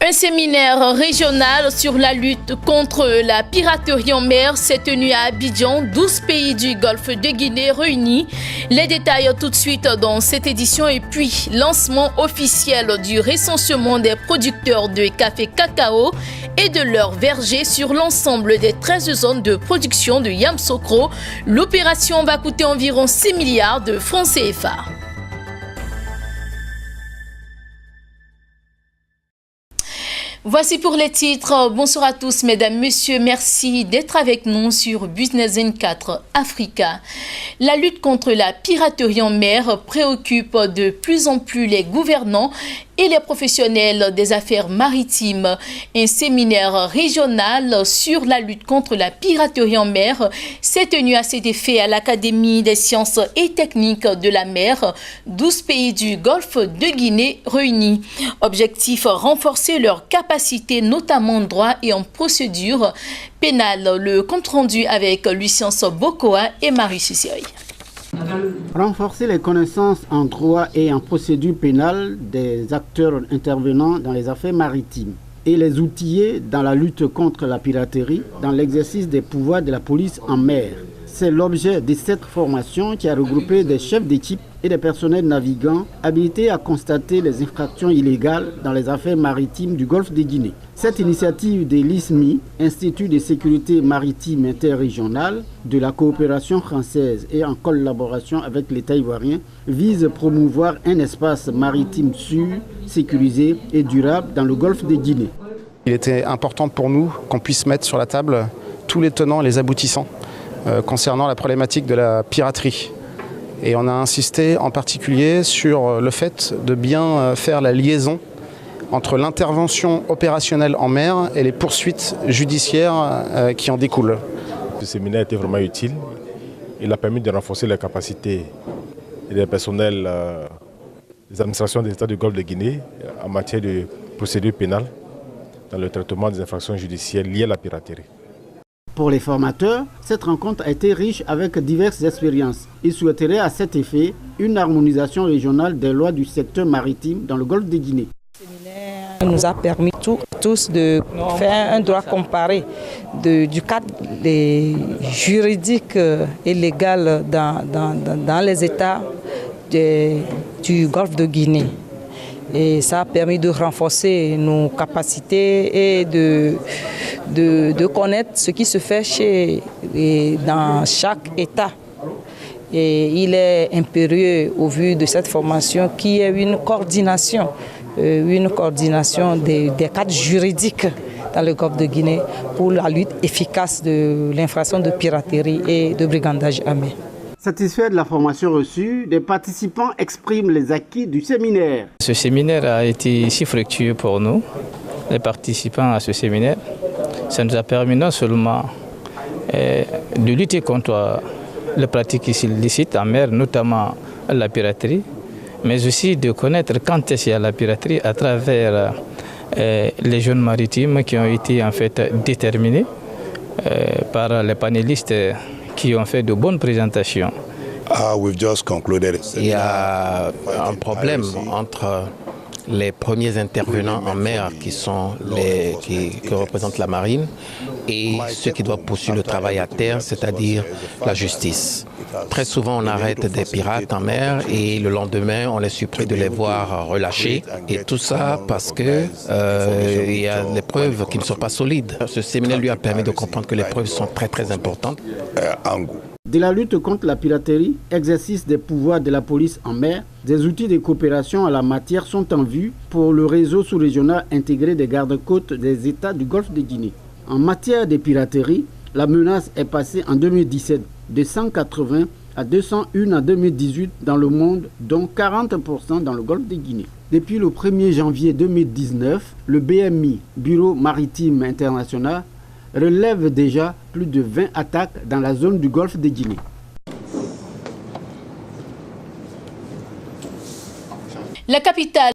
Un séminaire régional sur la lutte contre la piraterie en mer s'est tenu à Abidjan, 12 pays du Golfe de Guinée réunis. Les détails tout de suite dans cette édition et puis lancement officiel du recensement des producteurs de café cacao et de leurs vergers sur l'ensemble des 13 zones de production de Yamoussoukro. L'opération va coûter environ 6 milliards de francs CFA. Voici pour les titres. Bonsoir à tous, mesdames, messieurs. Merci d'être avec nous sur Business 24 Africa. La lutte contre la piraterie en mer préoccupe de plus en plus les gouvernants et les professionnels des affaires maritimes. Un séminaire régional sur la lutte contre la piraterie en mer s'est tenu à cet effet à l'Académie des sciences et techniques de la mer, 12 pays du Golfe de Guinée réunis. Objectif, renforcer leurs capacités, notamment en droit et en procédure pénale. Le compte-rendu avec Lucien Bokoa et Marie Sisséry. Renforcer les connaissances en droit et en procédure pénale des acteurs intervenant dans les affaires maritimes et les outiller dans la lutte contre la piraterie dans l'exercice des pouvoirs de la police en mer. C'est l'objet de cette formation qui a regroupé des chefs d'équipe et des personnels navigants habilités à constater les infractions illégales dans les affaires maritimes du Golfe de Guinée. Cette initiative de l'ISMI, Institut de sécurité maritime interrégionale, de la coopération française et en collaboration avec l'État ivoirien, vise à promouvoir un espace maritime sûr, sécurisé et durable dans le Golfe de Guinée. Il était important pour nous qu'on puisse mettre sur la table tous les tenants et les aboutissants concernant la problématique de la piraterie. Et on a insisté en particulier sur le fait de bien faire la liaison entre l'intervention opérationnelle en mer et les poursuites judiciaires qui en découlent. Ce séminaire était vraiment utile. Il a permis de renforcer les capacités des personnels des administrations de l'État du Golfe de Guinée en matière de procédure pénale dans le traitement des infractions judiciaires liées à la piraterie. Pour les formateurs, cette rencontre a été riche avec diverses expériences. Ils souhaiteraient à cet effet une harmonisation régionale des lois du secteur maritime dans le Golfe de Guinée. Le séminaire nous a permis tous de faire un droit comparé du cadre juridique et légal dans les États du Golfe de Guinée. Et ça a permis de renforcer nos capacités et de connaître ce qui se fait dans chaque État. Et il est impérieux, au vu de cette formation, qu'il y ait une coordination des cadres juridiques dans le Golfe de Guinée pour la lutte efficace de l'infraction de piraterie et de brigandage à mer. Satisfaits de la formation reçue, les participants expriment les acquis du séminaire. Ce séminaire a été si fructueux pour nous, les participants à ce séminaire. Ça nous a permis non seulement de lutter contre les pratiques illicites en mer, notamment la piraterie, mais aussi de connaître quand est-ce qu'il y a la piraterie à travers les zones maritimes qui ont été en fait déterminées par les panélistes qui ont fait de bonnes présentations. Il y a un problème entre les premiers intervenants en mer qui représentent la marine et ceux qui doivent poursuivre le travail à terre, c'est-à-dire la justice. Très souvent, on arrête des pirates en mer et le lendemain, on est surpris de les voir relâchés. Et tout ça parce qu'il y a des preuves qui ne sont pas solides. Ce séminaire lui a permis de comprendre que les preuves sont très très importantes. De la lutte contre la piraterie, exercice des pouvoirs de la police en mer, des outils de coopération en la matière sont en vue pour le réseau sous-régional intégré des gardes-côtes des États du Golfe de Guinée. En matière de piraterie, la menace est passée en 2017 de 180 à 201 en 2018 dans le monde, dont 40% dans le Golfe de Guinée. Depuis le 1er janvier 2019, le BMI, Bureau maritime international, relève déjà plus de 20 attaques dans la zone du Golfe de Guinée. La capitale